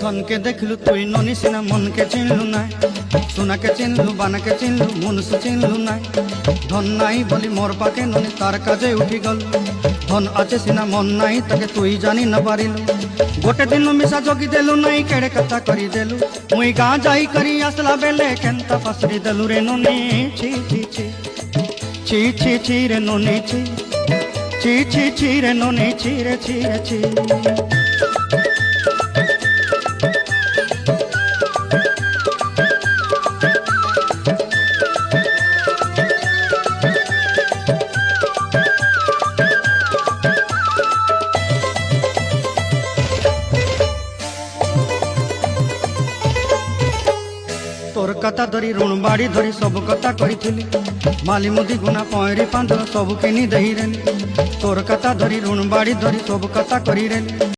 धन के देखलु तुई ननी सिना मन के चिन्हलु ना सोना के चिन्हलु बाना के चिन्हलु मनुष्य चिन्हलु ना धन नाई बोली मोर पाके ननी तार काजे उठी गल धन आचे सिना मन नाई ताके तुई जानी न पारिलु गोटे दिन मिसा जगी देलु नाई केड़े कथा करी देलु मुई गाँ जाई करी आसला बेले केंता पासरी देलु रे ननी छी छी छी छी छी छी रे ननी छी छी छी छी रे ननी छी रे छी रे छी। तोर कथा धरी ऋण बाड़ी धरी सब कथा करी माली मुदी गुना पहरी पांदर सब किनी दही रेली तोर कथा धरी ऋण बाड़ी धरी सब कथा करी रेली।